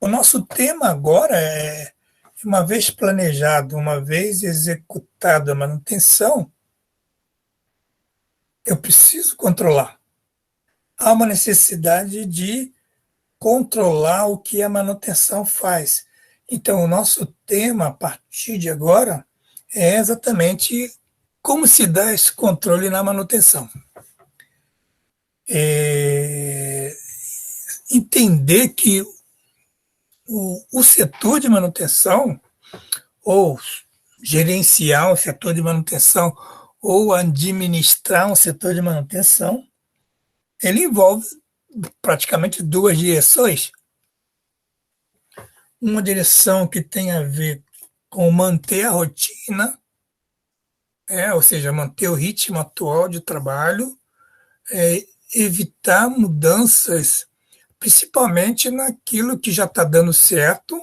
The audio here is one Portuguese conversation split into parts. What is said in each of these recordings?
O nosso tema agora é, uma vez planejado, uma vez executada a manutenção, eu preciso controlar. Há uma necessidade de controlar o que a manutenção faz. Então, o nosso tema, a partir de agora, é exatamente como se dá esse controle na manutenção. Entender que o setor de manutenção, ou gerenciar o setor de manutenção, ou administrar um setor de manutenção, ele envolve praticamente duas direções. Uma direção que tem a ver com manter a rotina, ou seja, manter o ritmo atual de trabalho, evitar mudanças, principalmente naquilo que já está dando certo,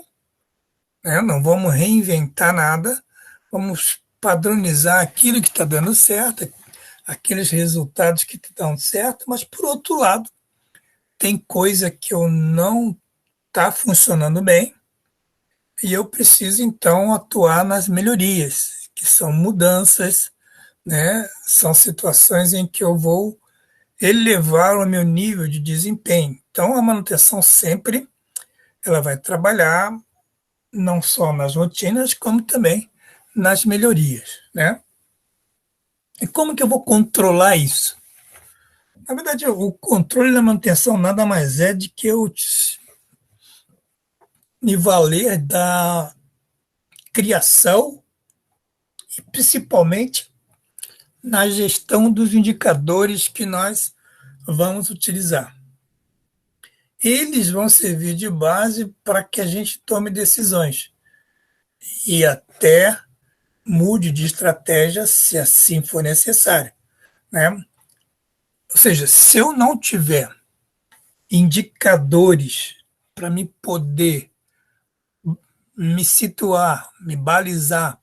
não vamos reinventar nada, vamos padronizar aquilo que está dando certo, aqueles resultados que estão certo, mas, por outro lado, tem coisa que eu não está funcionando bem e eu preciso, então, atuar nas melhorias, que são mudanças, são situações em que eu vou elevar o meu nível de desempenho. Então, a manutenção sempre ela vai trabalhar não só nas rotinas, como também nas melhorias, E como que eu vou controlar isso? Na verdade, o controle da manutenção nada mais é de que eu me valer da criação e principalmente na gestão dos indicadores que nós vamos utilizar. Eles vão servir de base para que a gente tome decisões e até mude de estratégia se assim for necessário, Ou seja, se eu não tiver indicadores para me poder me situar, me balizar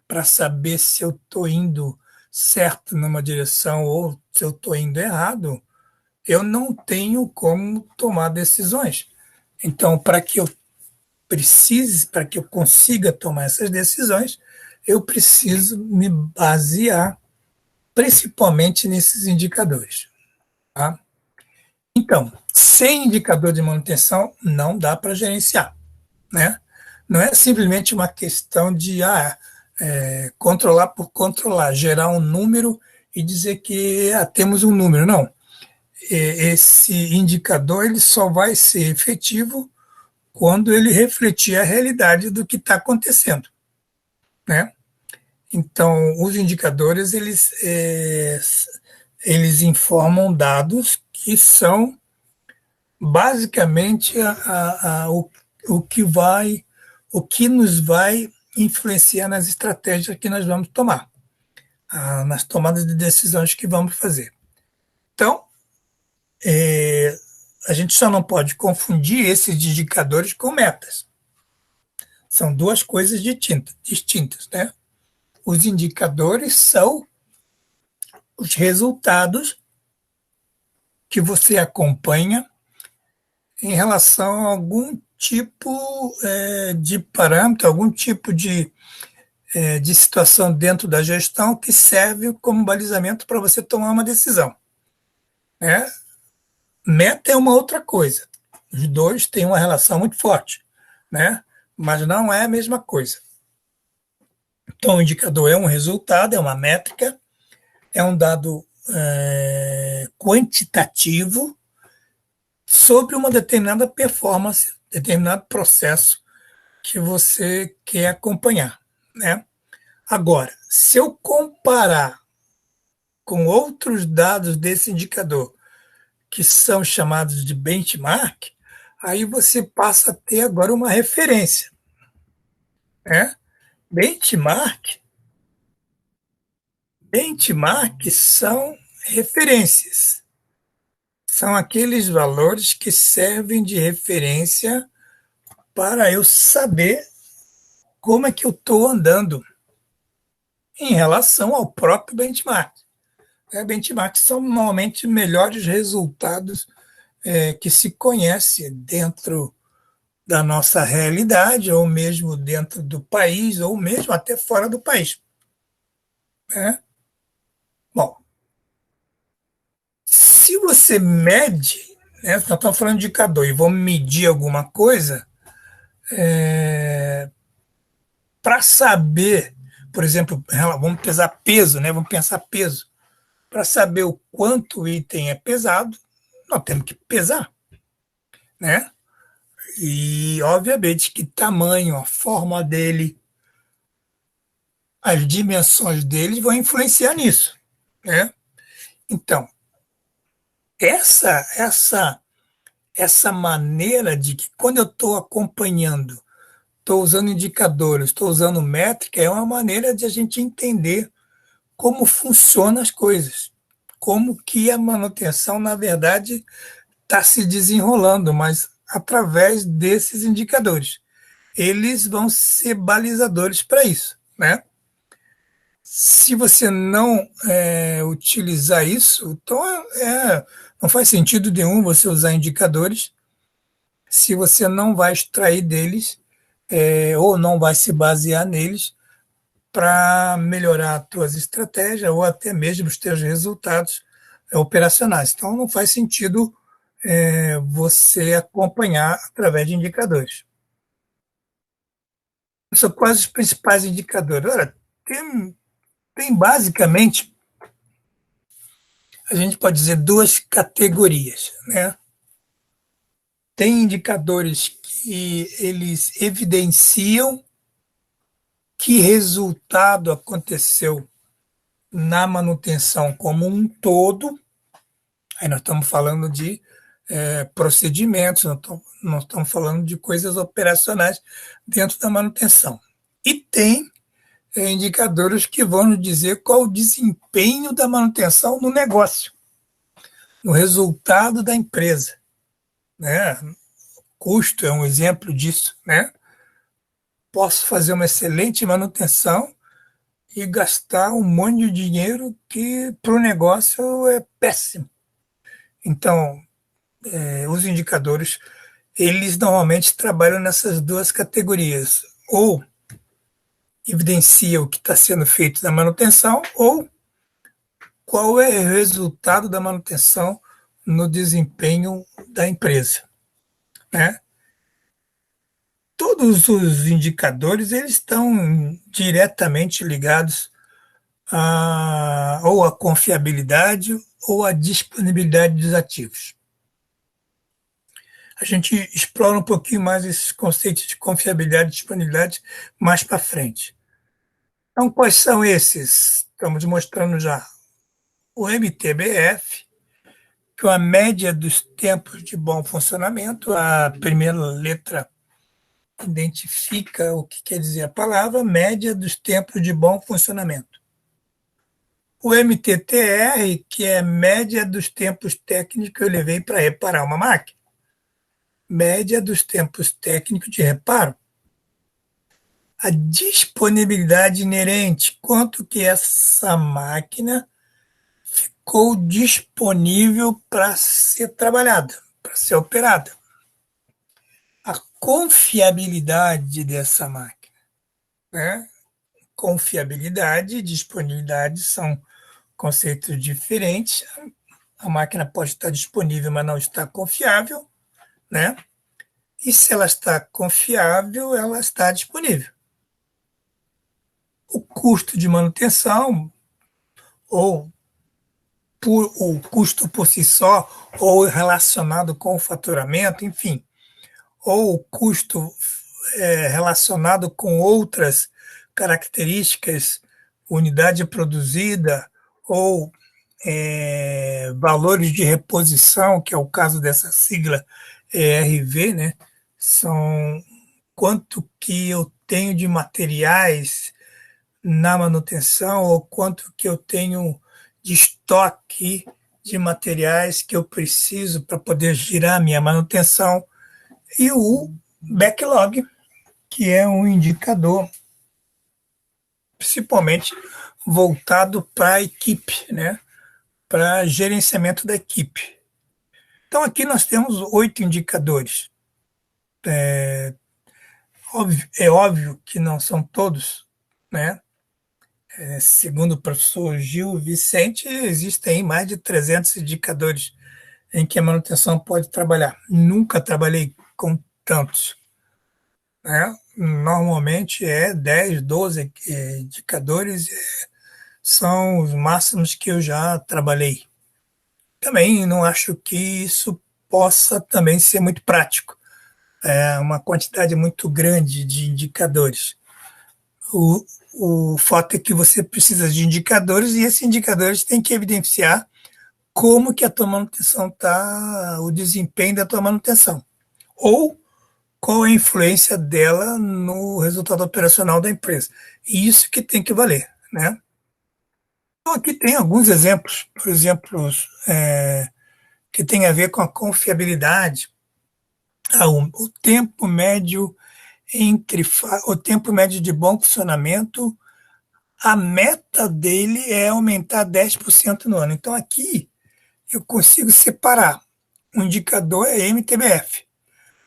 para saber se eu estou indo certo numa direção ou se eu estou indo errado, eu não tenho como tomar decisões. Então, para que eu consiga tomar essas decisões, eu preciso me basear principalmente nesses indicadores. Tá? Então, sem indicador de manutenção, não dá para gerenciar. Não é simplesmente uma questão de controlar por controlar, gerar um número e dizer que temos um número. Não. Esse indicador ele só vai ser efetivo quando ele refletir a realidade do que está acontecendo. Então, os indicadores eles informam dados que são basicamente o que nos vai influenciar nas estratégias que nós vamos tomar, nas tomadas de decisões que vamos fazer. Então, a gente só não pode confundir esses indicadores com metas. São duas coisas distintas, Os indicadores são os resultados que você acompanha em relação a algum tipo de parâmetro, algum tipo de situação dentro da gestão que serve como balizamento para você tomar uma decisão. Meta é uma outra coisa. Os dois têm uma relação muito forte, mas não é a mesma coisa. Então, o indicador é um resultado, é uma métrica, é um dado quantitativo sobre uma determinada performance, determinado processo que você quer acompanhar. Agora, se eu comparar com outros dados desse indicador, que são chamados de benchmark, aí você passa a ter agora uma referência. Benchmark são referências. São aqueles valores que servem de referência para eu saber como é que eu estou andando em relação ao próprio benchmark. Benchmarks são normalmente melhores resultados que se conhece dentro da nossa realidade, ou mesmo dentro do país, ou mesmo até fora do país, né? Bom, se você mede, né, nós estamos falando de indicador e vamos medir alguma coisa, para saber, por exemplo, vamos pesar peso, né? Vamos pensar peso. Para saber o quanto o item é pesado, nós temos que pesar, né? E, obviamente, que tamanho, a forma dele, as dimensões dele vão influenciar nisso, né? Então, essa, essa, essa maneira de que quando eu estou acompanhando, estou usando indicadores, estou usando métrica, é uma maneira de a gente entender como funcionam as coisas, como que a manutenção, na verdade, está se desenrolando, mas através desses indicadores. Eles vão ser balizadores para isso, né? Se você não utilizar isso, então não faz sentido nenhum você usar indicadores se você não vai extrair deles ou não vai se basear neles para melhorar as tuas estratégias ou até mesmo os teus resultados operacionais. Então, não faz sentido você acompanhar através de indicadores. São quais os principais indicadores? Olha, tem basicamente, a gente pode dizer, duas categorias, né? Tem indicadores que eles evidenciam que resultado aconteceu na manutenção como um todo. Aí nós estamos falando de procedimentos, nós estamos falando de coisas operacionais dentro da manutenção. E tem indicadores que vão nos dizer qual o desempenho da manutenção no negócio, no resultado da empresa, né? Custo é um exemplo disso, né? Posso fazer uma excelente manutenção e gastar um monte de dinheiro que para o negócio é péssimo. Então, os indicadores, eles normalmente trabalham nessas duas categorias. Ou evidencia o que está sendo feito na manutenção, ou qual é o resultado da manutenção no desempenho da empresa, né? Todos os indicadores eles estão diretamente ligados ou à confiabilidade ou à disponibilidade dos ativos. A gente explora um pouquinho mais esses conceitos de confiabilidade e disponibilidade mais para frente. Então, quais são esses? Estamos mostrando já o MTBF, que é a média dos tempos de bom funcionamento. A primeira letra identifica o que quer dizer a palavra, média dos tempos de bom funcionamento. O MTTR, que é média dos tempos técnicos que eu levei para reparar uma máquina. Média dos tempos técnicos de reparo. A disponibilidade inerente, quanto que essa máquina ficou disponível para ser trabalhada, para ser operada. A confiabilidade dessa máquina, né? Confiabilidade e disponibilidade são conceitos diferentes. A máquina pode estar disponível, mas não está confiável, né? E se ela está confiável, ela está disponível. O custo de manutenção, ou o custo por si só, ou relacionado com o faturamento, enfim, ou o custo relacionado com outras características, unidade produzida, ou valores de reposição, que é o caso dessa sigla ERV, né? São quanto que eu tenho de materiais na manutenção ou quanto que eu tenho de estoque de materiais que eu preciso para poder girar minha manutenção, e o backlog, que é um indicador principalmente voltado para a equipe, né? Para gerenciamento da equipe. Então aqui nós temos 8 indicadores. É óbvio que não são todos, né? Segundo o professor Gil Vicente, existem mais de 300 indicadores em que a manutenção pode trabalhar. Nunca trabalhei com tantos, né? Normalmente é 10, 12 indicadores, são os máximos que eu já trabalhei. Também não acho que isso possa também ser muito prático. É uma quantidade muito grande de indicadores. O, o fato é que você precisa de indicadores e esses indicadores têm que evidenciar como que a tua manutenção está, o desempenho da tua manutenção. Ou qual é a influência dela no resultado operacional da empresa. E isso que tem que valer, né? Então, aqui tem alguns exemplos, por exemplo, que tem a ver com a confiabilidade, o tempo médio o tempo médio de bom funcionamento, a meta dele é aumentar 10% no ano. Então, aqui eu consigo separar. O indicador é MTBF.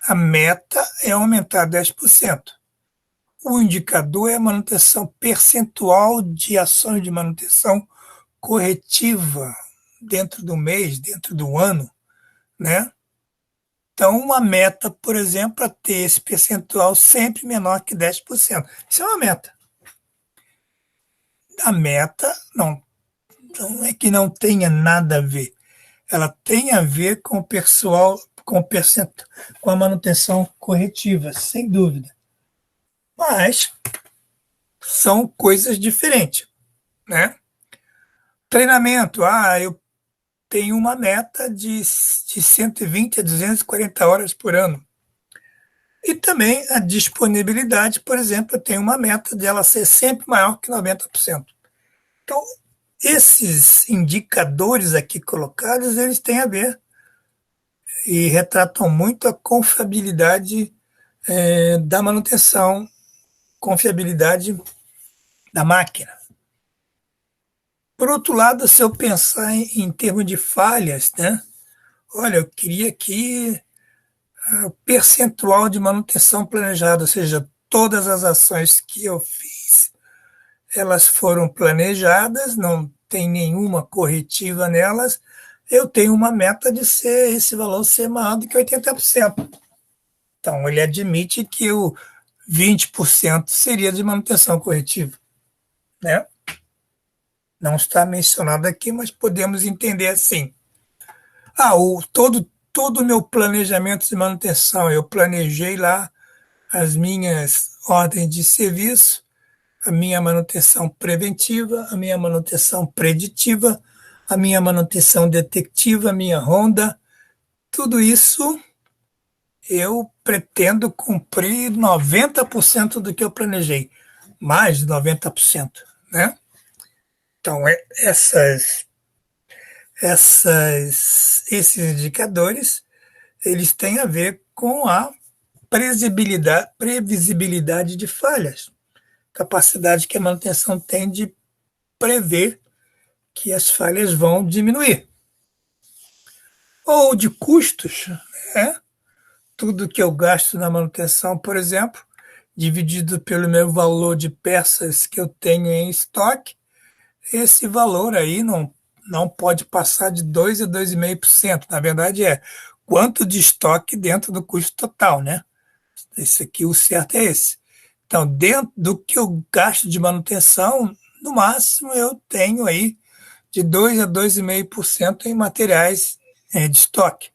A meta é aumentar 10%. O indicador é a manutenção percentual de ações de manutenção corretiva dentro do mês, dentro do ano, né? Então, uma meta, por exemplo, é ter esse percentual sempre menor que 10%. Isso é uma meta. A meta não é que não tenha nada a ver. Ela tem a ver com o pessoal, com a manutenção corretiva, sem dúvida. Mas são coisas diferentes, né? Treinamento, eu tenho uma meta de 120 a 240 horas por ano. E também a disponibilidade, por exemplo, eu tenho uma meta de ela ser sempre maior que 90%. Então, esses indicadores aqui colocados, eles têm a ver e retratam muito a confiabilidade da manutenção, confiabilidade da máquina. Por outro lado, se eu pensar em termos de falhas, né? Olha, eu queria que o percentual de manutenção planejada, ou seja, todas as ações que eu fiz, elas foram planejadas, não tem nenhuma corretiva nelas, eu tenho uma meta de esse valor ser maior do que 80%. Então, ele admite que o 20% seria de manutenção corretiva, né? Não está mencionado aqui, mas podemos entender assim. Todo o meu planejamento de manutenção, eu planejei lá as minhas ordens de serviço, a minha manutenção preventiva, a minha manutenção preditiva, a minha manutenção detectiva, a minha ronda, tudo isso eu pretendo cumprir 90% do que eu planejei, mais de 90%, né? Então, esses indicadores, eles têm a ver com a previsibilidade de falhas, capacidade que a manutenção tem de prever que as falhas vão diminuir. Ou de custos, né? Tudo que eu gasto na manutenção, por exemplo, dividido pelo meu valor de peças que eu tenho em estoque, esse valor aí não pode passar de 2 a 2,5%. Na verdade, é quanto de estoque dentro do custo total, né? Esse aqui, o certo é esse. Então, dentro do que eu gasto de manutenção, no máximo eu tenho aí de 2 a 2,5% em materiais de estoque.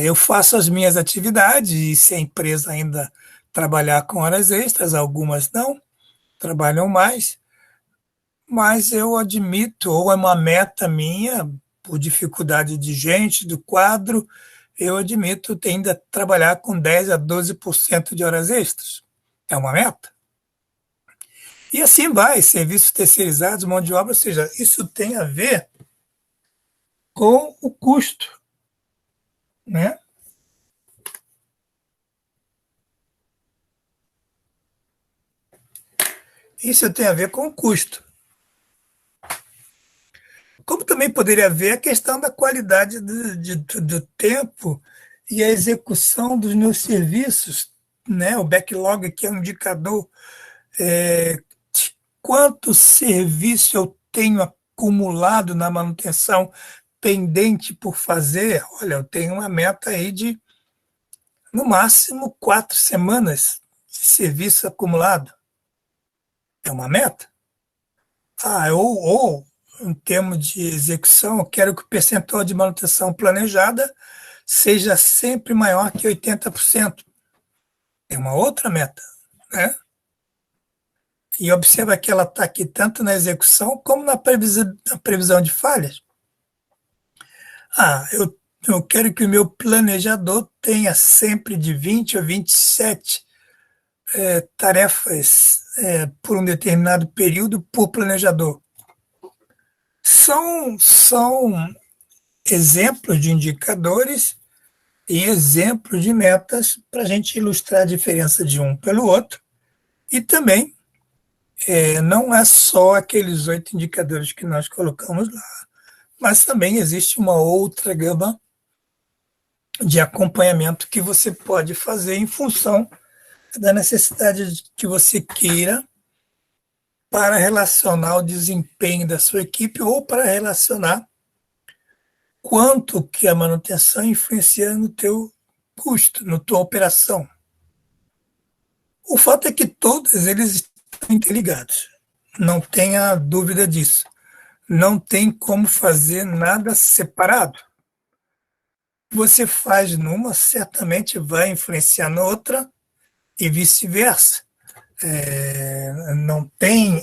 Eu faço as minhas atividades e se a empresa ainda trabalhar com horas extras, algumas não, trabalham mais, mas eu admito, ou é uma meta minha, por dificuldade de gente, do quadro, eu admito ainda trabalhar com 10 a 12% de horas extras. É uma meta. E assim vai, serviços terceirizados, mão de obra, ou seja, isso tem a ver com o custo, né? Isso tem a ver com o custo. Como também poderia haver a questão da qualidade do tempo e a execução dos meus serviços, né? O backlog, que é um indicador de quanto serviço eu tenho acumulado na manutenção pendente por fazer. Olha, eu tenho uma meta aí de, no máximo, 4 semanas de serviço acumulado. É uma meta. Ou, em termos de execução, eu quero que o percentual de manutenção planejada seja sempre maior que 80%. É uma outra meta, né? E observa que ela está aqui tanto na execução como na previsão de falhas. Eu quero que o meu planejador tenha sempre de 20 a 27 tarefas por um determinado período por planejador. São exemplos de indicadores e exemplos de metas para a gente ilustrar a diferença de um pelo outro. E também não é só aqueles 8 indicadores que nós colocamos lá, mas também existe uma outra gama de acompanhamento que você pode fazer em função da necessidade que você queira para relacionar o desempenho da sua equipe ou para relacionar quanto que a manutenção influencia no teu custo, na tua operação. O fato é que todos eles estão interligados. Não tenha dúvida disso. Não tem como fazer nada separado. Você faz numa, certamente vai influenciar na outra e vice-versa. Não tem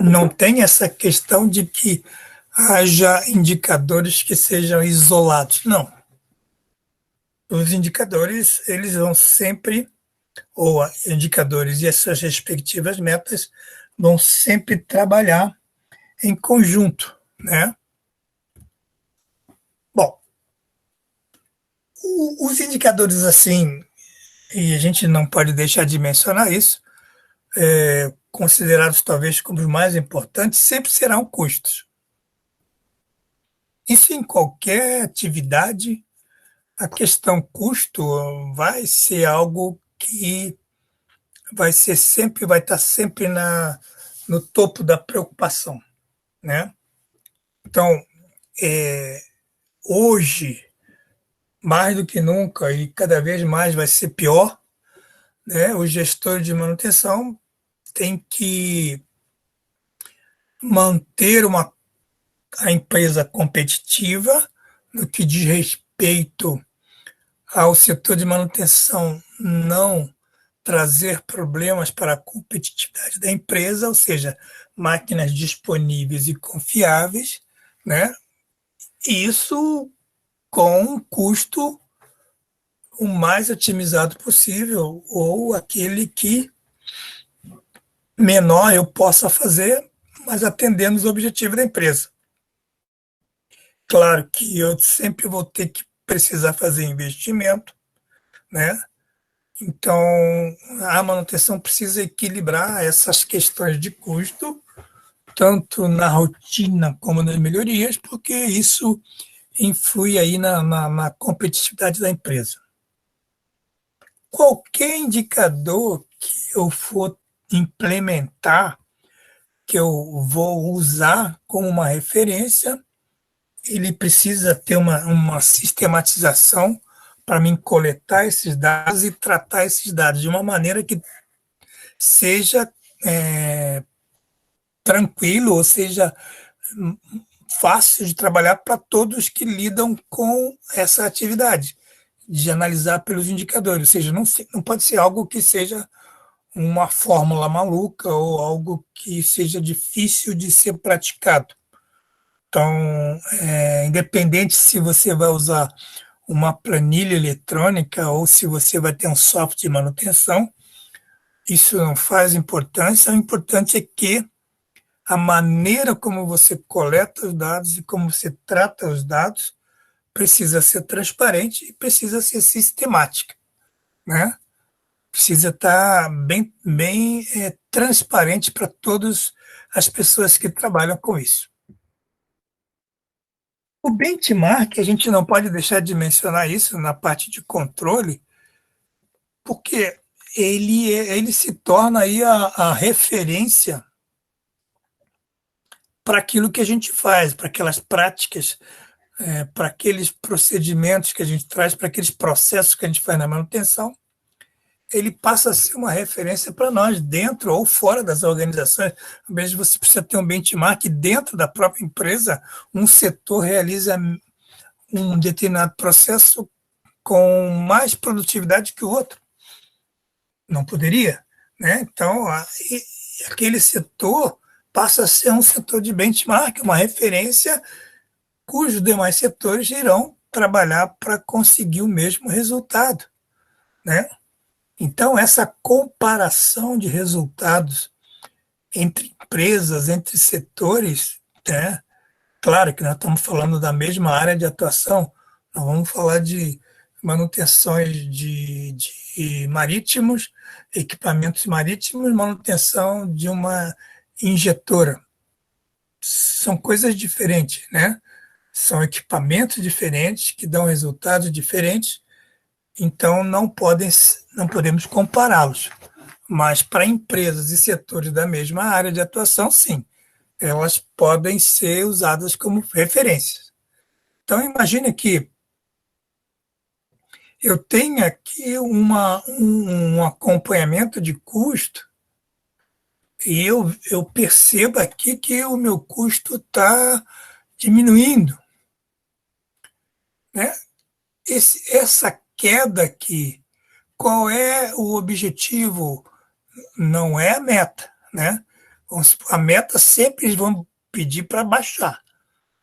não tem essa questão de que haja indicadores que sejam isolados. Não. Os indicadores, eles vão sempre, ou indicadores e as suas respectivas metas, vão sempre trabalhar em conjunto, né? Bom, os indicadores assim, e a gente não pode deixar de mencionar isso, considerados talvez como os mais importantes, sempre serão custos. Isso em qualquer atividade, a questão custo vai ser algo que vai estar sempre no topo da preocupação, né? Então, hoje, mais do que nunca, e cada vez mais vai ser pior, né? O gestor de manutenção tem que manter a empresa competitiva no que diz respeito ao setor de manutenção não trazer problemas para a competitividade da empresa, ou seja, máquinas disponíveis e confiáveis, né? E isso com um custo o mais otimizado possível, ou aquele que menor eu possa fazer, mas atendendo os objetivos da empresa. Claro que eu sempre vou ter que precisar fazer investimento, né? Então, a manutenção precisa equilibrar essas questões de custo, tanto na rotina como nas melhorias, porque isso influi aí na competitividade da empresa. Qualquer indicador que eu for implementar, que eu vou usar como uma referência, ele precisa ter uma sistematização para mim coletar esses dados e tratar esses dados de uma maneira que seja tranquilo, ou seja, fácil de trabalhar para todos que lidam com essa atividade, de analisar pelos indicadores. Ou seja, não pode ser algo que seja uma fórmula maluca ou algo que seja difícil de ser praticado. Então, independente se você vai usar uma planilha eletrônica ou se você vai ter um software de manutenção, isso não faz importância. O importante é que a maneira como você coleta os dados e como você trata os dados precisa ser transparente e precisa ser sistemática, né? Precisa estar bem transparente para todas as pessoas que trabalham com isso. O benchmark, a gente não pode deixar de mencionar isso na parte de controle, porque ele se torna aí a referência para aquilo que a gente faz, para aquelas práticas, para aqueles procedimentos que a gente traz, para aqueles processos que a gente faz na manutenção. Ele passa a ser uma referência para nós, dentro ou fora das organizações. Às vezes você precisa ter um benchmark dentro da própria empresa, um setor realiza um determinado processo com mais produtividade que o outro. Não poderia, né? Então, aquele setor passa a ser um setor de benchmark, uma referência cujos demais setores irão trabalhar para conseguir o mesmo resultado, né? Então, essa comparação de resultados entre empresas, entre setores, né? Claro que nós estamos falando da mesma área de atuação, nós vamos falar de manutenções de marítimos, equipamentos marítimos, manutenção de uma injetora. São coisas diferentes, né? São equipamentos diferentes que dão resultados diferentes, então não podemos compará-los. Mas para empresas e setores da mesma área de atuação, sim, elas podem ser usadas como referências. Então, imagine que eu tenho aqui um acompanhamento de custo e eu percebo aqui que o meu custo está diminuindo, né? Essa queda aqui, qual é o objetivo? Não é a meta, né? A meta sempre eles vão pedir para baixar.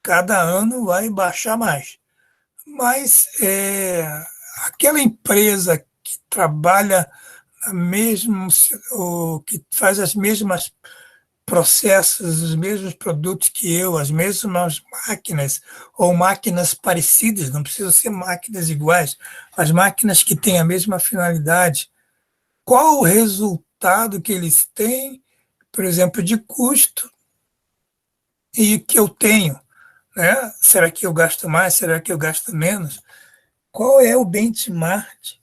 Cada ano vai baixar mais. Mas aquela empresa que trabalha mesmo, ou que faz as mesmas processos, os mesmos produtos que eu, as mesmas máquinas, ou máquinas parecidas, não precisam ser máquinas iguais, as máquinas que têm a mesma finalidade, qual o resultado que eles têm, por exemplo, de custo e que eu tenho, né? Será que eu gasto mais? Será que eu gasto menos? Qual é o benchmark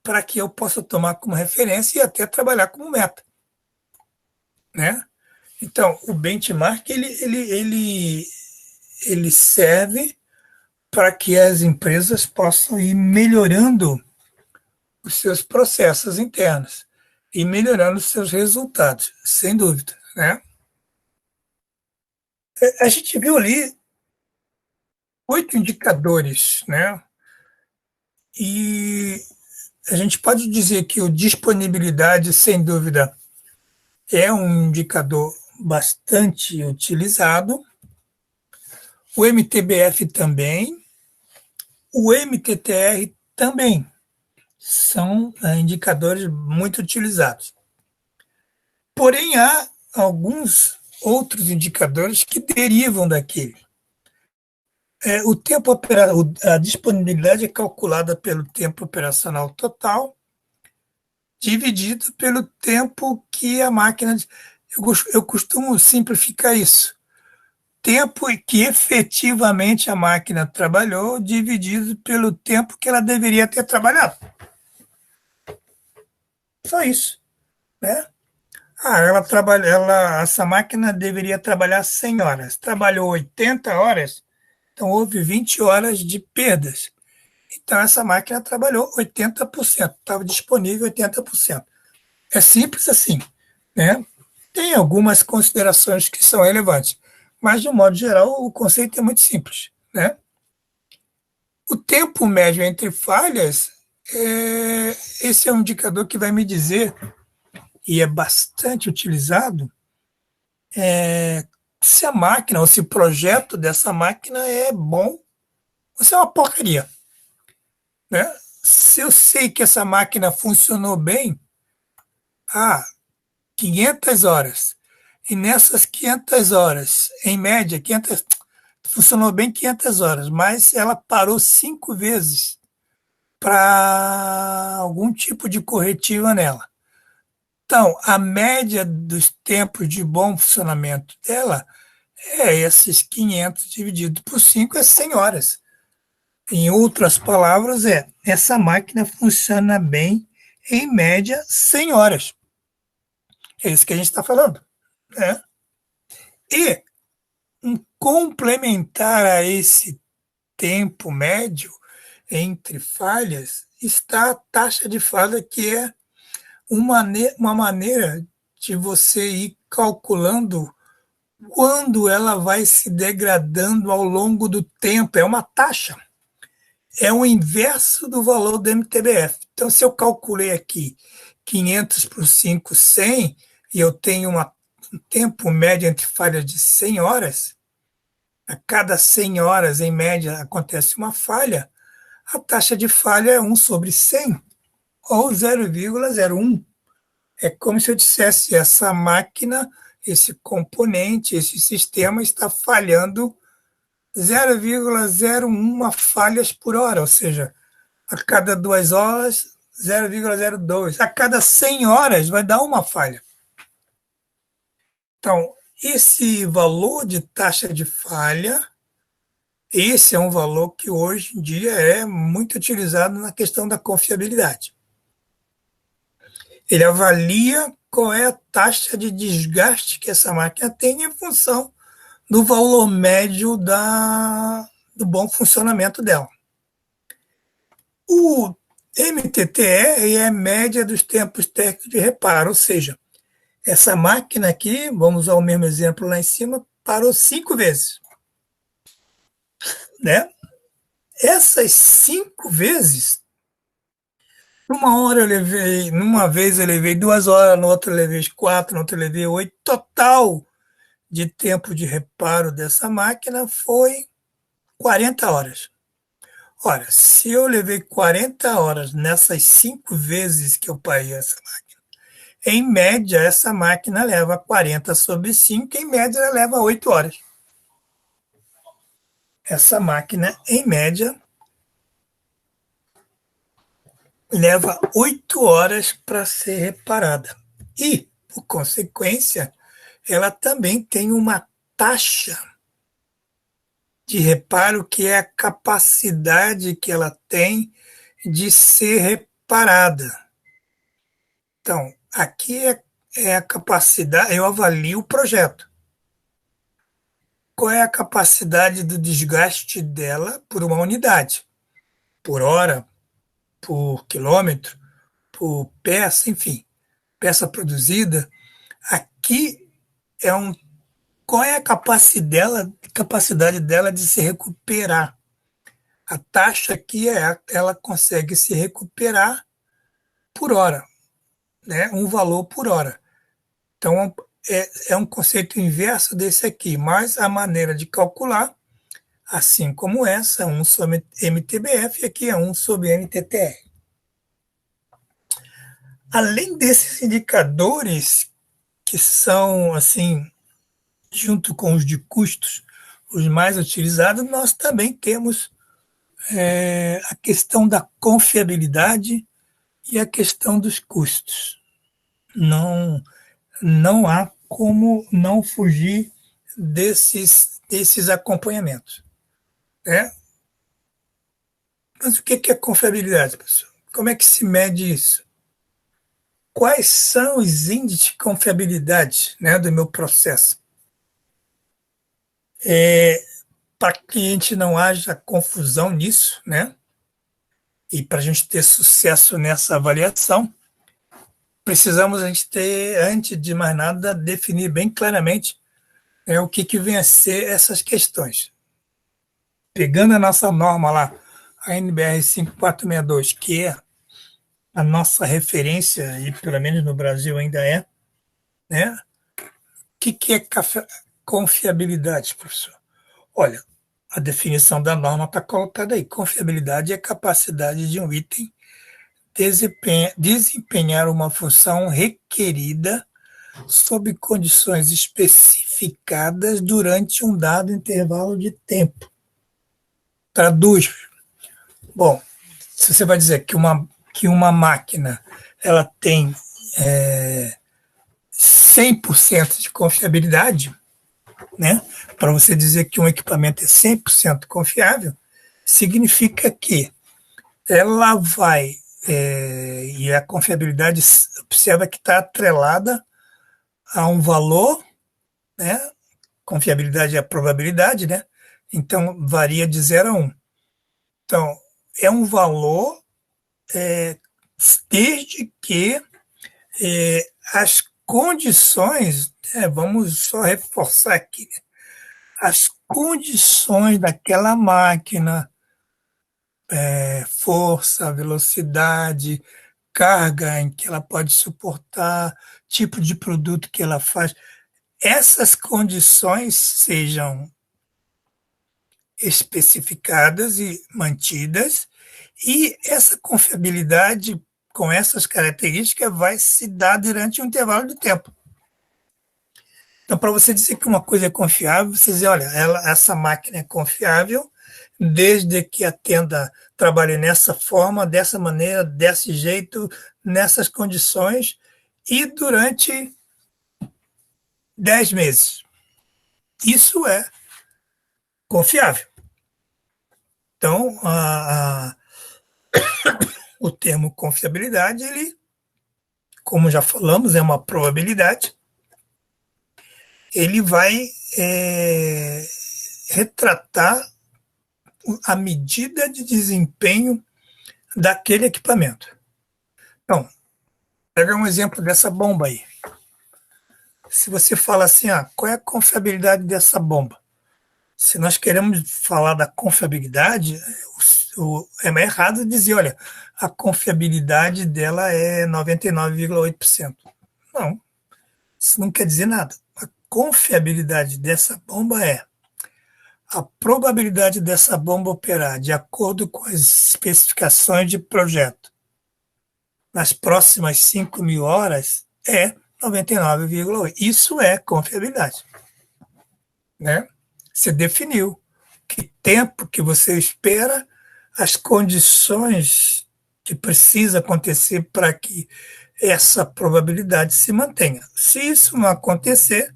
para que eu possa tomar como referência e até trabalhar como meta, né? Então, o benchmark ele serve para que as empresas possam ir melhorando os seus processos internos e melhorando os seus resultados, sem dúvida, né? A gente viu ali 8 indicadores, né? E a gente pode dizer que o disponibilidade, sem dúvida, é um indicador bastante utilizado. O MTBF também, o MTTR também são indicadores muito utilizados. Porém, há alguns outros indicadores que derivam daquele. O tempo a disponibilidade é calculada pelo tempo operacional total, dividido pelo tempo que a máquina. Eu costumo simplificar isso. Tempo que efetivamente a máquina trabalhou, dividido pelo tempo que ela deveria ter trabalhado. Só isso, né? Essa máquina deveria trabalhar 100 horas. Trabalhou 80 horas, então houve 20 horas de perdas. Então, essa máquina trabalhou 80%, estava disponível 80%. É simples assim, né? Tem algumas considerações que são relevantes, mas, de um modo geral, o conceito é muito simples, né? O tempo médio entre falhas, esse é um indicador que vai me dizer, e é bastante utilizado, se a máquina ou se o projeto dessa máquina é bom ou se é uma porcaria, né? Se eu sei que essa máquina funcionou bem, 500 horas, e nessas 500 horas, em média, funcionou bem 500 horas, mas ela parou 5 vezes para algum tipo de corretiva nela. Então, a média dos tempos de bom funcionamento dela Esses 500 dividido por 5 é 100 horas. Em outras palavras, essa máquina funciona bem, em média, 100 horas. É isso que a gente está falando, né? E um complementar a esse tempo médio entre falhas está a taxa de falha, que é uma maneira de você ir calculando quando ela vai se degradando ao longo do tempo. É uma taxa. É o inverso do valor do MTBF. Então, se eu calculei aqui 500 por 5, 100, e eu tenho um tempo médio entre falhas de 100 horas, a cada 100 horas, em média, acontece uma falha, a taxa de falha é 1 sobre 100, ou 0,01. É como se eu dissesse, essa máquina, esse componente, esse sistema está falhando 0,01 falhas por hora, ou seja, a cada 2 horas, 0,02. A cada 100 horas vai dar uma falha. Então, esse valor de taxa de falha, esse é um valor que hoje em dia é muito utilizado na questão da confiabilidade. Ele avalia qual é a taxa de desgaste que essa máquina tem em função do valor médio do bom funcionamento dela. O MTTR é a média dos tempos técnicos de reparo, ou seja, essa máquina aqui, vamos usar o mesmo exemplo lá em cima, parou 5 vezes. Né? Essas 5 vezes, numa vez eu levei 2 horas, na outra eu levei 4, na outra eu levei 8. Total de tempo de reparo dessa máquina foi 40 horas. Ora, se eu levei 40 horas nessas 5 vezes que eu parei essa máquina, em média, essa máquina leva 40 sobre 5, em média, ela leva 8 horas. Essa máquina, em média, leva 8 horas para ser reparada. E, por consequência, ela também tem uma taxa de reparo, que é a capacidade que ela tem de ser reparada. Então, aqui é a capacidade, eu avalio o projeto. Qual é a capacidade do desgaste dela por uma unidade? Por hora, por quilômetro, por peça, enfim, peça produzida. Aqui qual é a capacidade dela de se recuperar? A taxa aqui ela consegue se recuperar por hora, né? Um valor por hora. Então, é um conceito inverso desse aqui, mas a maneira de calcular, assim como essa, 1 sobre MTBF, e aqui é 1 sobre MTTR. Além desses indicadores, que são, assim, junto com os de custos, os mais utilizados, nós também temos a questão da confiabilidade e a questão dos custos. Não há como não fugir desses acompanhamentos. Né? Mas o que é confiabilidade, professor? Como é que se mede isso? Quais são os índices de confiabilidade, né, do meu processo? Para que a gente não haja confusão nisso, né? E para a gente ter sucesso nessa avaliação, precisamos a gente ter, antes de mais nada, definir bem claramente o que vem a ser essas questões. Pegando a nossa norma lá, a NBR 5462, que é a nossa referência, e pelo menos no Brasil ainda né? O que é confiabilidade, professor? Olha, a definição da norma está colocada aí. Confiabilidade é a capacidade de um item desempenhar uma função requerida sob condições especificadas durante um dado intervalo de tempo. Traduz. Bom, se você vai dizer que uma máquina ela tem 100% de confiabilidade, né? Para você dizer que um equipamento é 100% confiável, significa que ela vai, e a confiabilidade, observa que está atrelada a um valor, né? Confiabilidade é a probabilidade, né? Então, varia de 0 a 1. Então, é um valor desde que as condições, vamos só reforçar aqui, né? As condições daquela máquina, força, velocidade, carga em que ela pode suportar, tipo de produto que ela faz, essas condições sejam especificadas e mantidas, e essa confiabilidade com essas características vai se dar durante um intervalo de tempo. Então, para você dizer que uma coisa é confiável, você diz, olha, essa máquina é confiável desde que a tenda trabalhe nessa forma, dessa maneira, desse jeito, nessas condições, e durante 10 meses. Isso é confiável. Então, o termo confiabilidade, ele, como já falamos, é uma probabilidade, ele vai retratar a medida de desempenho daquele equipamento. Então, pega um exemplo dessa bomba aí. Se você fala assim, qual é a confiabilidade dessa bomba? Se nós queremos falar da confiabilidade, é errado dizer, olha, a confiabilidade dela é 99,8%. Não, isso não quer dizer nada. A confiabilidade dessa bomba é a probabilidade dessa bomba operar de acordo com as especificações de projeto nas próximas 5.000 horas é 99,8%. Isso é confiabilidade, né? Você definiu que tempo que você espera, as condições que precisa acontecer para que essa probabilidade se mantenha. Se isso não acontecer,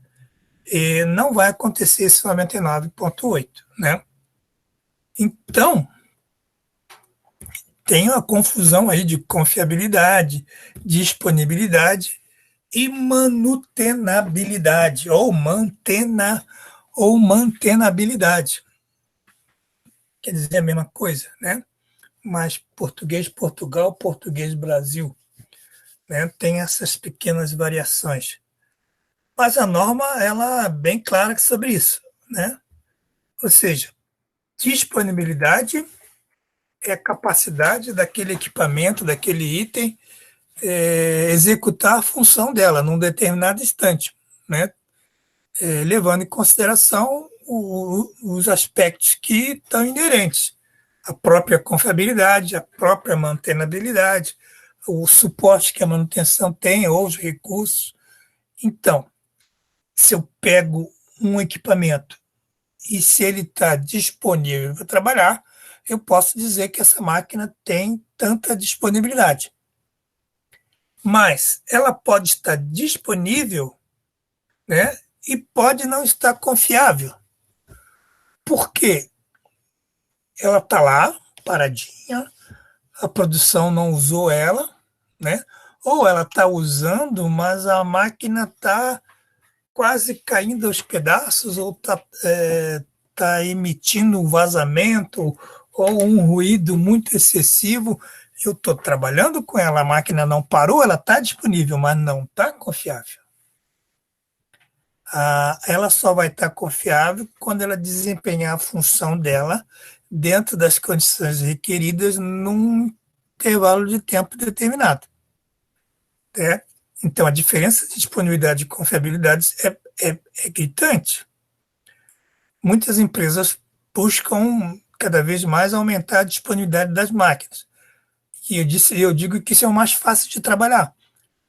não vai acontecer esse 99,8, né? Então, tem uma confusão aí de confiabilidade, disponibilidade e manutenabilidade, ou mantenabilidade. Quer dizer a mesma coisa, né? Mas português Portugal, português Brasil, né? Tem essas pequenas variações. Mas a norma, ela é bem clara sobre isso, né? Ou seja, disponibilidade é a capacidade daquele equipamento, daquele item, executar a função dela num determinado instante, né? Levando em consideração os aspectos que estão inerentes, a própria confiabilidade, a própria mantenabilidade, o suporte que a manutenção tem, ou os recursos. Então, se eu pego um equipamento e se ele está disponível para trabalhar, eu posso dizer que essa máquina tem tanta disponibilidade. Mas ela pode estar disponível, né, e pode não estar confiável. Por quê? Ela está lá, paradinha, a produção não usou ela, né? Ou ela está usando, mas a máquina está quase caindo aos pedaços, ou tá emitindo um vazamento ou um ruído muito excessivo. Eu estou trabalhando com ela, a máquina não parou, ela está disponível, mas não está confiável. Ela só vai estar confiável quando ela desempenhar a função dela dentro das condições requeridas num intervalo de tempo determinado. Então, a diferença de disponibilidade e confiabilidade é gritante. Muitas empresas buscam cada vez mais aumentar a disponibilidade das máquinas. E eu digo que isso é o mais fácil de trabalhar,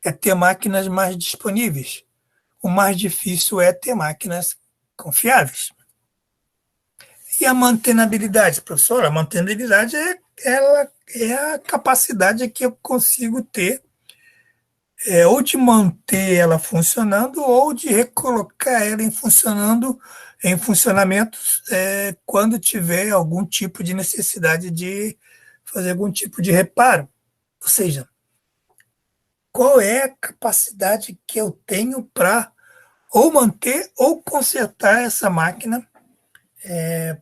é ter máquinas mais disponíveis. O mais difícil é ter máquinas confiáveis. E a mantenabilidade, professor? A mantenabilidade ela é a capacidade que eu consigo ter ou de manter ela funcionando ou de recolocar ela em funcionamento quando tiver algum tipo de necessidade de fazer algum tipo de reparo. Ou seja, qual é a capacidade que eu tenho para ou manter ou consertar essa máquina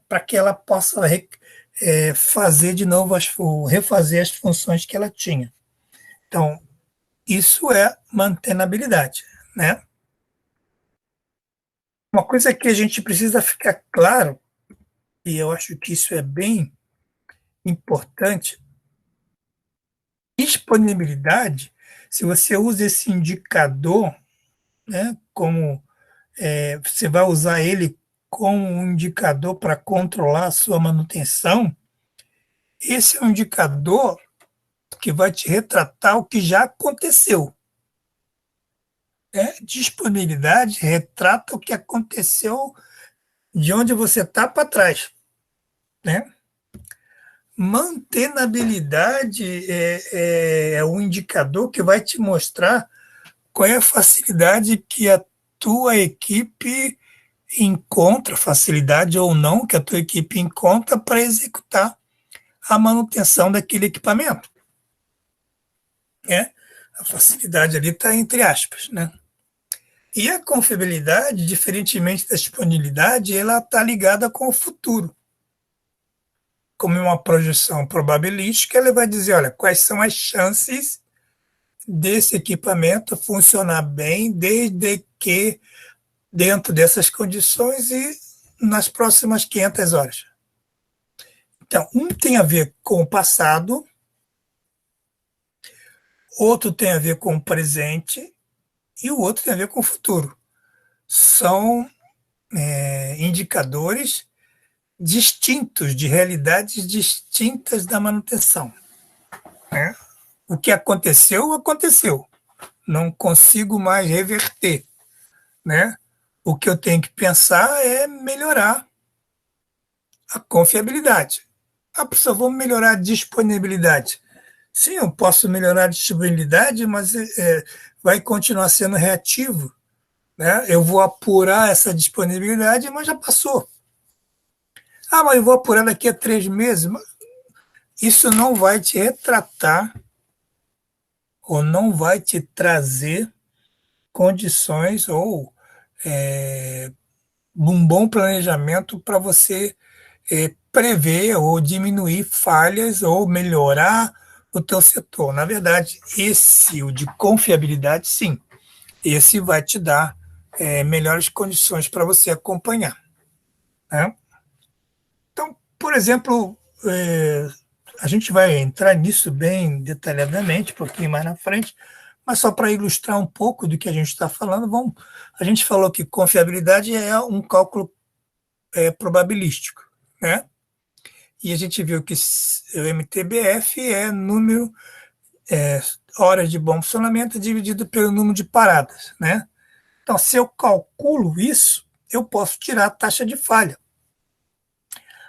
para que ela possa fazer de novo, refazer as funções que ela tinha. Então, isso é mantenabilidade, né? Uma coisa que a gente precisa ficar claro, e eu acho que isso é bem importante, disponibilidade, se você usa esse indicador, né, como você vai usar ele como um indicador para controlar a sua manutenção, esse é um indicador que vai te retratar o que já aconteceu. Né? Disponibilidade retrata o que aconteceu de onde você está para trás. Né? Mantenabilidade é um indicador que vai te mostrar qual é a facilidade que a tua equipe encontra, facilidade ou não, que a tua equipe encontra para executar a manutenção daquele equipamento. Né? A facilidade ali está entre aspas. Né? E a confiabilidade, diferentemente da disponibilidade, ela está ligada com o futuro. Como uma projeção probabilística, ela vai dizer, olha, quais são as chances desse equipamento funcionar bem, desde que dentro dessas condições e nas próximas 500 horas. Então, um tem a ver com o passado, outro tem a ver com o presente e o outro tem a ver com o futuro. São indicadores distintos, de realidades distintas da manutenção. Né? O que aconteceu, aconteceu. Não consigo mais reverter. Né? O que eu tenho que pensar é melhorar a confiabilidade. Ah, professor, vamos melhorar a disponibilidade. Sim, eu posso melhorar a disponibilidade, mas vai continuar sendo reativo. Né? Eu vou apurar essa disponibilidade, mas já passou. Ah, mas eu vou apurar daqui a 3 meses. Isso não vai te retratar ou não vai te trazer condições ou um bom planejamento para você prever ou diminuir falhas ou melhorar o teu setor. Na verdade, o de confiabilidade, sim, esse vai te dar melhores condições para você acompanhar. Né? Então, por exemplo, a gente vai entrar nisso bem detalhadamente, um pouquinho mais na frente, mas só para ilustrar um pouco do que a gente está falando, a gente falou que confiabilidade é um cálculo probabilístico, né? E a gente viu que o MTBF é número, horas de bom funcionamento dividido pelo número de paradas, né? Então, se eu calculo isso, eu posso tirar a taxa de falha.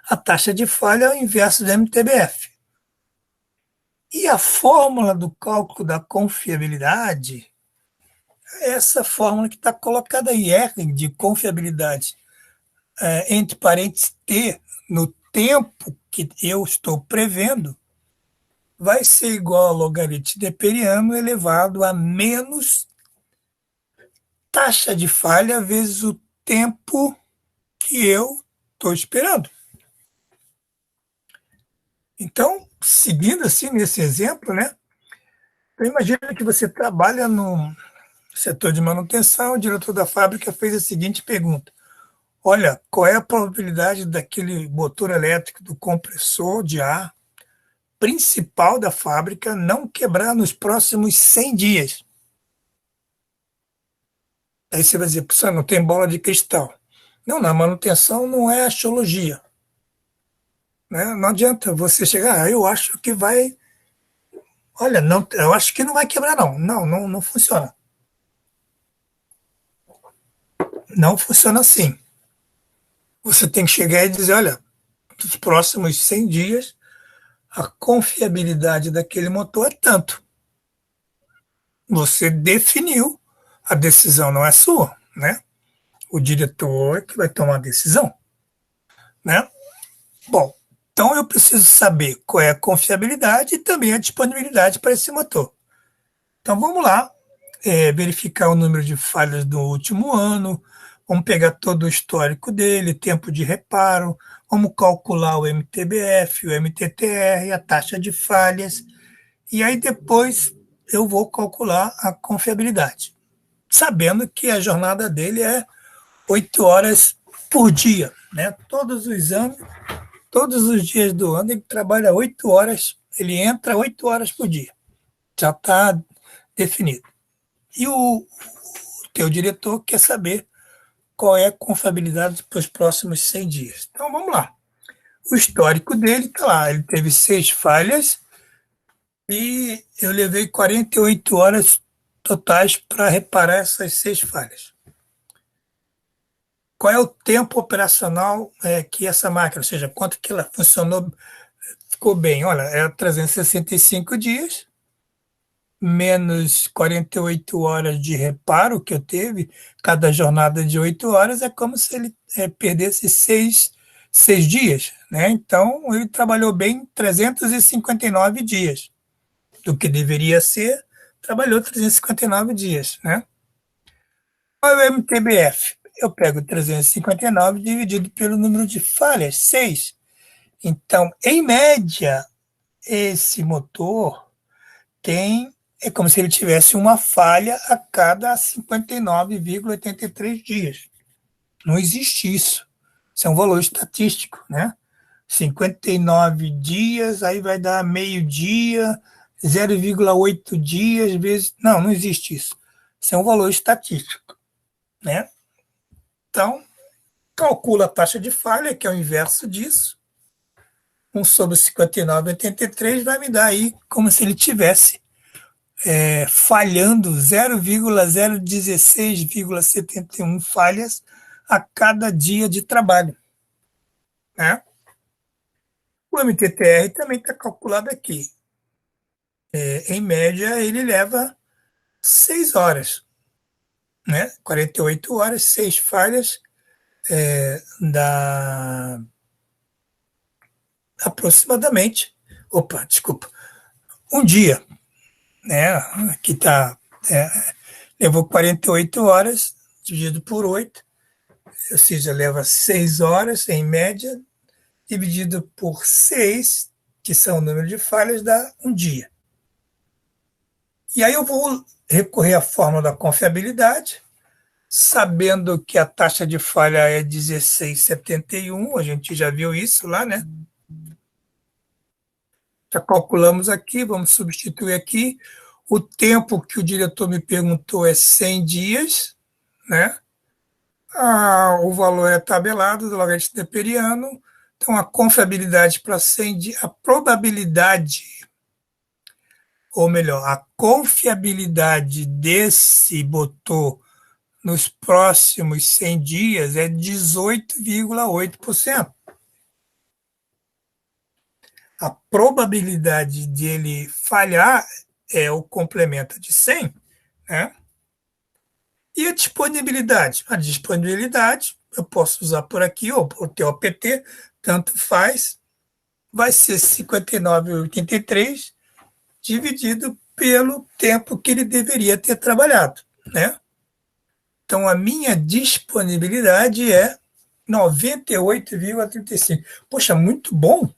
A taxa de falha é o inverso do MTBF. E a fórmula do cálculo da confiabilidade é essa fórmula que está colocada aí, R de confiabilidade, entre parênteses T, no tempo que eu estou prevendo, vai ser igual ao logaritmo de Periano elevado a menos taxa de falha vezes o tempo que eu estou esperando. Então, seguindo assim nesse exemplo, né? Então imagina que você trabalha no setor de manutenção, o diretor da fábrica fez a seguinte pergunta: olha, qual é a probabilidade daquele motor elétrico do compressor de ar principal da fábrica não quebrar nos próximos 100 dias? Aí você vai dizer, professor, não tem bola de cristal. Não, na manutenção não é astrologia. Né? Não adianta você chegar, eu acho que vai. Olha, não, eu acho que não vai quebrar, não. Não funciona. Não funciona assim. Você tem que chegar e dizer, olha, nos próximos 100 dias, a confiabilidade daquele motor é tanto. Você definiu, a decisão não é sua, né? O diretor é que vai tomar a decisão, né? Bom, então eu preciso saber qual é a confiabilidade e também a disponibilidade para esse motor. Então vamos lá, verificar o número de falhas do último ano, vamos pegar todo o histórico dele, tempo de reparo, vamos calcular o MTBF, o MTTR, a taxa de falhas, e aí depois eu vou calcular a confiabilidade, sabendo que a jornada dele é 8 horas por dia, né? Todos os anos, todos os dias do ano ele trabalha 8 horas, ele entra 8 horas por dia, já está definido. E o teu diretor quer saber qual é a confiabilidade para os próximos 100 dias. Então vamos lá. O histórico dele está lá, ele teve 6 falhas e eu levei 48 horas totais para reparar essas 6 falhas. Qual é o tempo operacional que essa máquina, ou seja, quanto que ela funcionou, ficou bem? Olha, é 365 dias, menos 48 horas de reparo que eu teve, cada jornada de 8 horas é como se ele perdesse 6 dias, né? Então, ele trabalhou bem 359 dias, do que deveria ser, trabalhou 359 dias, né? Qual é o MTBF? Eu pego 359 dividido pelo número de falhas, 6. Então, em média, esse motor é como se ele tivesse uma falha a cada 59,83 dias. Não existe isso. Isso é um valor estatístico, né? 59 dias, aí vai dar meio-dia, 0,8 dias vezes. Não, não existe isso. Isso é um valor estatístico, né? Então, calcula a taxa de falha, que é o inverso disso. 1 sobre 59,83 vai me dar aí como se ele tivesse falhando 0,016,71 falhas a cada dia de trabalho, né? O MTTR também está calculado aqui. Em média, ele leva 6 horas, né? 48 horas, 6 falhas, dá aproximadamente, desculpa, um dia, né? Aqui está, levou 48 horas, dividido por 8, ou seja, leva 6 horas em média, dividido por 6, que são o número de falhas, dá um dia. E aí eu vou recorrer à fórmula da confiabilidade, sabendo que a taxa de falha é 16,71, a gente já viu isso lá, né? Já calculamos aqui, vamos substituir aqui. O tempo que o diretor me perguntou é 100 dias, né? O valor é tabelado do logaritmo neperiano. Então, a confiabilidade para 100 dias, a probabilidade, ou melhor, a confiabilidade desse motor nos próximos 100 dias é 18,8%. A probabilidade de ele falhar é o complemento de 100, né? E a disponibilidade? A disponibilidade eu posso usar por aqui ou por TOPT, tanto faz, vai ser 59,83 dividido pelo tempo que ele deveria ter trabalhado, né? Então, a minha disponibilidade é 98,35. Poxa, muito bom.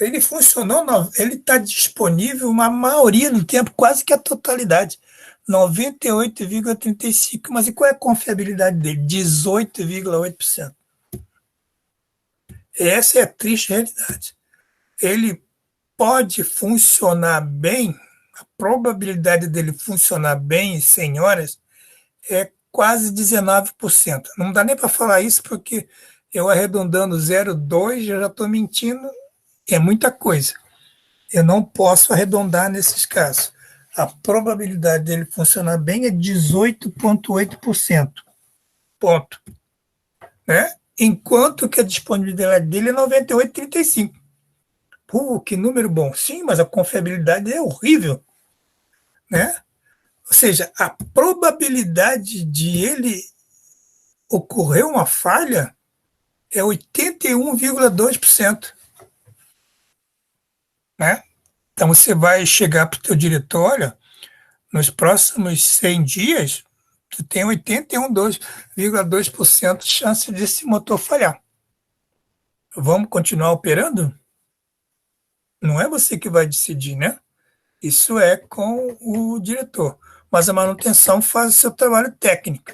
Ele funcionou, ele está disponível uma maioria do tempo, quase que a totalidade. 98,35. Mas e qual é a confiabilidade dele? 18,8%. Essa é a triste realidade. Ele pode funcionar bem, a probabilidade dele funcionar bem em 100 horas é quase 19%. Não dá nem para falar isso porque eu arredondando 0,2 eu já estou mentindo, é muita coisa. Eu não posso arredondar nesses casos. A probabilidade dele funcionar bem é 18,8%. Ponto. Né? Enquanto que a disponibilidade dele é 98,35%. Pô, que número bom. Sim, mas a confiabilidade é horrível. né? Ou seja, a probabilidade de ele ocorrer uma falha é 81,2%, né? Então você vai chegar para o teu diretor, olha, nos próximos 100 dias, tu tem 81,2% de chance desse motor falhar. Vamos continuar operando? Não é você que vai decidir, né? Isso é com o diretor. Mas a manutenção faz o seu trabalho técnico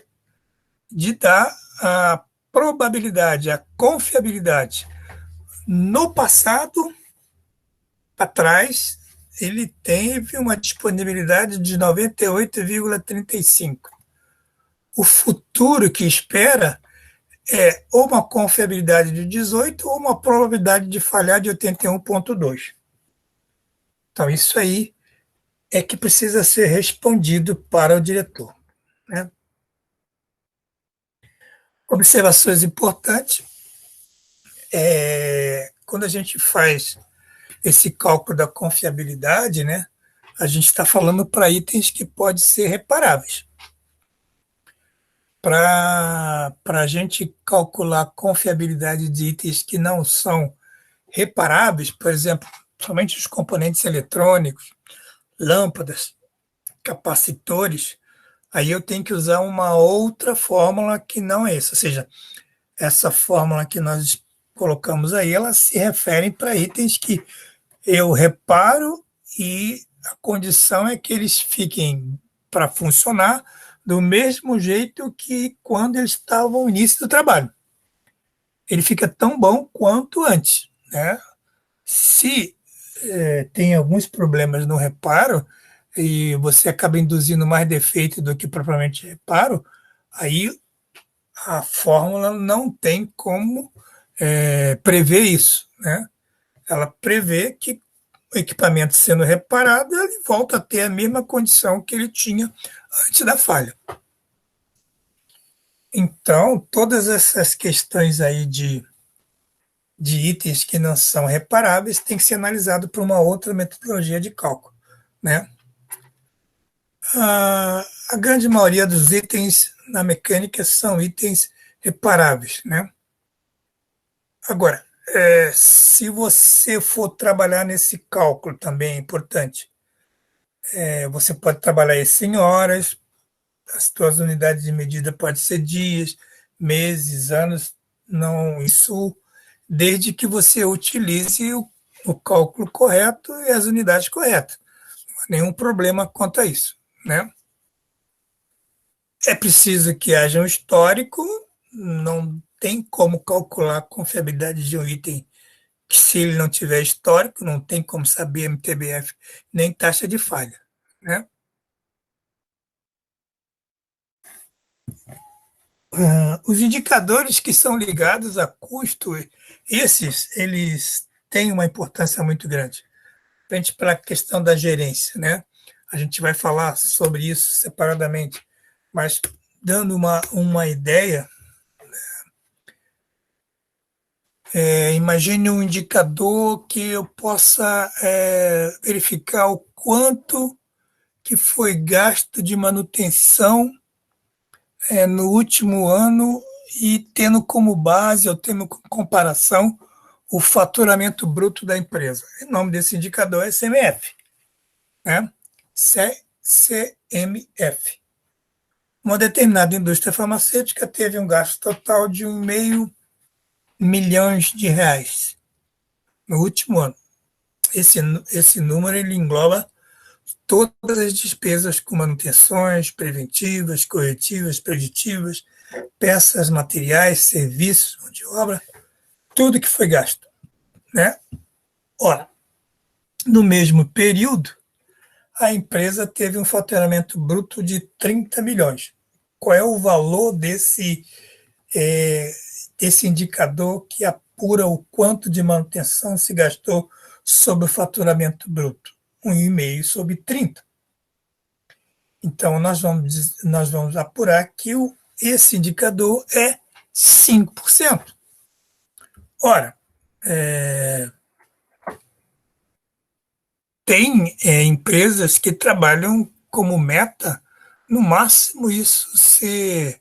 de dar a probabilidade, a confiabilidade. No passado, para trás, ele teve uma disponibilidade de 98,35. O futuro que espera é ou uma confiabilidade de 18 ou uma probabilidade de falhar de 81,2. Então, isso aí é que precisa ser respondido para o diretor, né? Observações importantes, quando a gente faz esse cálculo da confiabilidade, né, a gente está falando para itens que podem ser reparáveis. Para a gente calcular a confiabilidade de itens que não são reparáveis, por exemplo, somente os componentes eletrônicos, lâmpadas, capacitores, aí eu tenho que usar uma outra fórmula que não é essa. Ou seja, essa fórmula que nós colocamos aí, ela se refere para itens que eu reparo e a condição é que eles fiquem para funcionar do mesmo jeito que quando eles estavam no início do trabalho. Ele fica tão bom quanto antes, né? Se tem alguns problemas no reparo e você acaba induzindo mais defeito do que propriamente reparo, aí a fórmula não tem como prever isso, né? Ela prevê que o equipamento sendo reparado, ele volta a ter a mesma condição que ele tinha antes da falha. Então, todas essas questões aí de itens que não são reparáveis têm que ser analisado por uma outra metodologia de cálculo, né? A grande maioria dos itens na mecânica são itens reparáveis, né? Agora, se você for trabalhar nesse cálculo também é importante. Você pode trabalhar isso em horas, as suas unidades de medida podem ser dias, meses, anos, não, isso desde que você utilize o cálculo correto e as unidades corretas. Não há nenhum problema quanto a isso, né? É preciso que haja um histórico, não tem como calcular a confiabilidade de um item que se ele não tiver histórico, não tem como saber MTBF nem taxa de falha, né? Os indicadores que são ligados a custo, esses, eles têm uma importância muito grande, frente para a questão da gerência, né? A gente vai falar sobre isso separadamente, mas dando uma ideia, imagine um indicador que eu possa verificar o quanto que foi gasto de manutenção no último ano e tendo como base, ou tendo como comparação, o faturamento bruto da empresa. O nome desse indicador é CMF, né? CMF. Uma determinada indústria farmacêutica teve um gasto total de 1,5 milhões de reais no último ano. Esse número ele engloba todas as despesas com manutenções preventivas, corretivas, preditivas, peças, materiais, serviços, mão de obra, tudo que foi gasto, né? Ora, no mesmo período, a empresa teve um faturamento bruto de 30 milhões. Qual é o valor desse indicador que apura o quanto de manutenção se gastou sobre o faturamento bruto? 1,5 sobre 30. Então, nós vamos apurar que esse indicador é 5%. Ora, tem empresas que trabalham como meta, no máximo, isso ser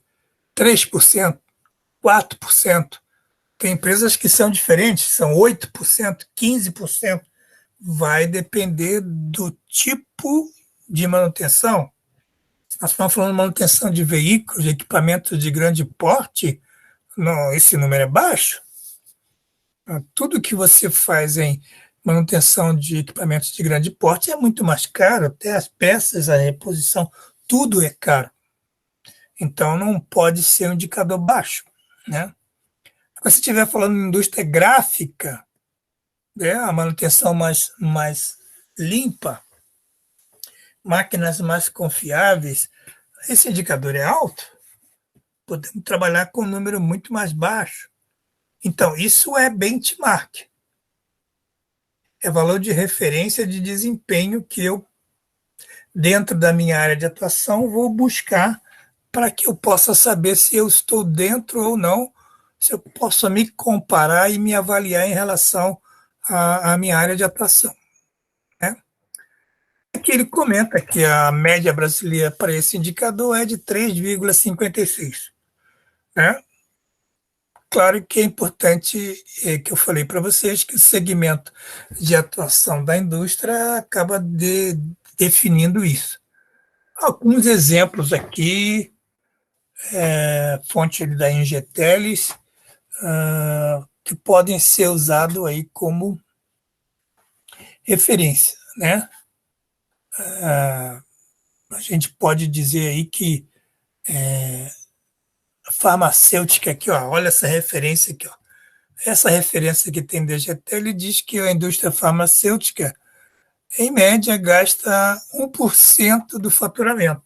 3%, 4%. Tem empresas que são diferentes, são 8%, 15%. Vai depender do tipo de manutenção. Se nós estamos falando de manutenção de veículos, de equipamentos de grande porte, não, esse número é baixo. Tudo que você faz em manutenção de equipamentos de grande porte é muito mais caro, até as peças, a reposição, tudo é caro. Então não pode ser um indicador baixo, né? Se você estiver falando em indústria gráfica, né, a manutenção mais limpa, máquinas mais confiáveis, esse indicador é alto, podemos trabalhar com um número muito mais baixo. Então, isso é benchmark. É valor de referência de desempenho que eu, dentro da minha área de atuação, vou buscar para que eu possa saber se eu estou dentro ou não, se eu posso me comparar e me avaliar em relação à minha área de atuação, né? Aqui ele comenta que a média brasileira para esse indicador é de 3,56, né? Claro que é importante, que eu falei para vocês, que o segmento de atuação da indústria acaba definindo isso. Alguns exemplos aqui, fonte da Ingeteles, que podem ser usados aí como referência, né? A gente pode dizer aí que a farmacêutica aqui, ó, olha essa referência aqui, ó. Essa referência que tem da GT, ele diz que a indústria farmacêutica, em média, gasta 1% do faturamento.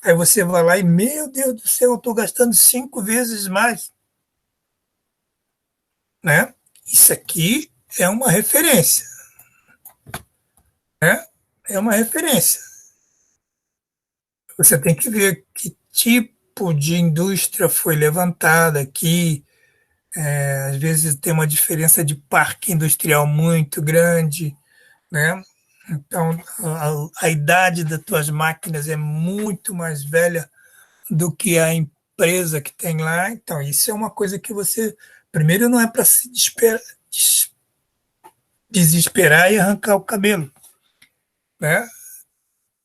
Aí você vai lá e, meu Deus do céu, eu estou gastando 5 vezes mais, né? Isso aqui é uma referência, né? É uma referência. Você tem que ver que tipo de indústria foi levantada aqui. Às vezes tem uma diferença de parque industrial muito grande, né? Então, a idade das tuas máquinas é muito mais velha do que a empresa que tem lá. Então, isso é uma coisa que você, primeiro, não é para se desesperar e arrancar o cabelo, né?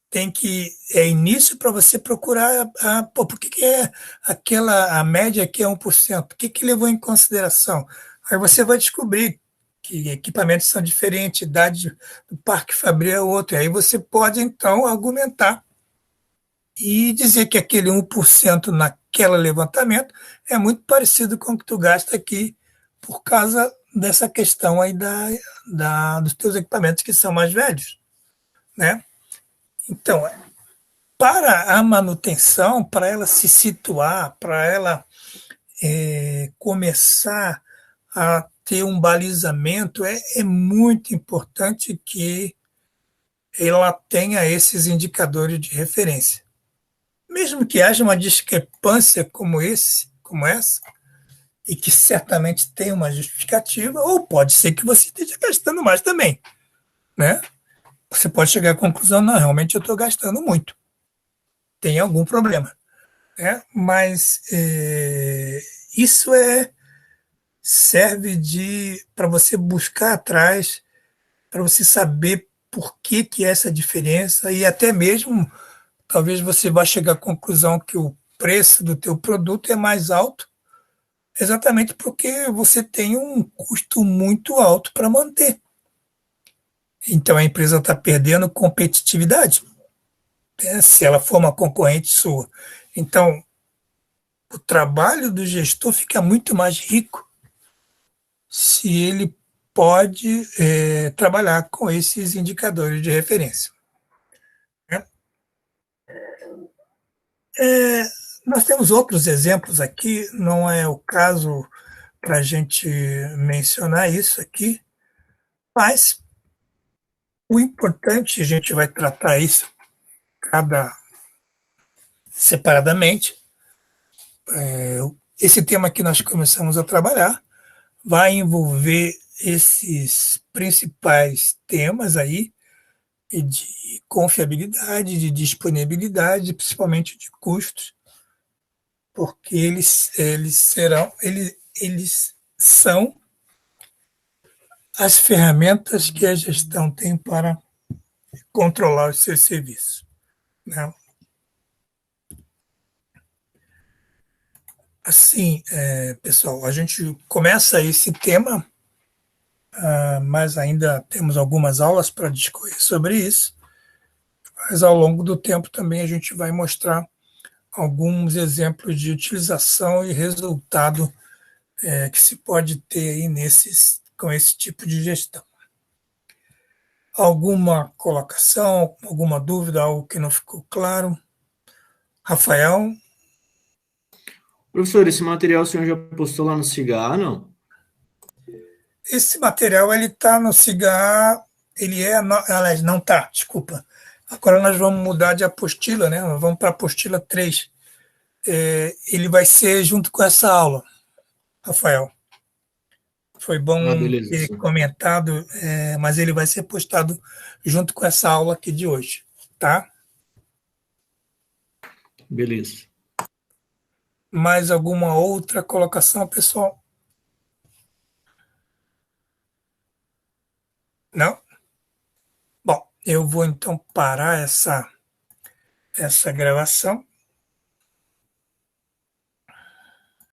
Tem que é início para você procurar pô, por que, que é aquela a média aqui é 1%? O que, que levou em consideração? Aí você vai descobrir que equipamentos são diferentes, idade do parque fabril é outro. Aí você pode, então, argumentar e dizer que aquele 1% naquele levantamento é muito parecido com o que tu gasta aqui por causa dessa questão aí dos teus equipamentos que são mais velhos, né? Então, para a manutenção, para ela se situar, para ela começar a ter um balizamento, é muito importante que ela tenha esses indicadores de referência. Mesmo que haja uma discrepância como essa, e que certamente tem uma justificativa, ou pode ser que você esteja gastando mais também, né? Você pode chegar à conclusão, não, realmente eu estou gastando muito, tem algum problema, né? Mas isso serve para você buscar atrás, para você saber por que é essa diferença e até mesmo talvez você vá chegar à conclusão que o preço do teu produto é mais alto, exatamente porque você tem um custo muito alto para manter. Então a empresa está perdendo competitividade, né, se ela for uma concorrente sua. Então o trabalho do gestor fica muito mais rico se ele pode trabalhar com esses indicadores de referência, né? É, nós temos outros exemplos aqui, não é o caso para a gente mencionar isso aqui, mas o importante, a gente vai tratar isso cada separadamente. Esse tema que nós começamos a trabalhar vai envolver esses principais temas aí, e de confiabilidade, de disponibilidade, principalmente de custos, porque eles são as ferramentas que a gestão tem para controlar os seus serviços, né? Assim, pessoal, a gente começa esse tema, mas ainda temos algumas aulas para discorrer sobre isso. Mas ao longo do tempo também a gente vai mostrar alguns exemplos de utilização e resultado que se pode ter aí com esse tipo de gestão. Alguma colocação, alguma dúvida, algo que não ficou claro? Rafael, Professor, esse material o senhor já postou lá no Cigar, não? esse material ele está no CIGA, ele aliás, não está, desculpa. Agora nós vamos mudar de apostila, né? Nós vamos para a apostila 3. Ele vai ser junto com essa aula, Rafael. Foi Ah, bom beleza, ter professor. comentado, mas ele vai ser postado junto com essa aula aqui de hoje, tá? Beleza. Mais alguma outra colocação, pessoal? Não? Bom, eu vou então parar essa gravação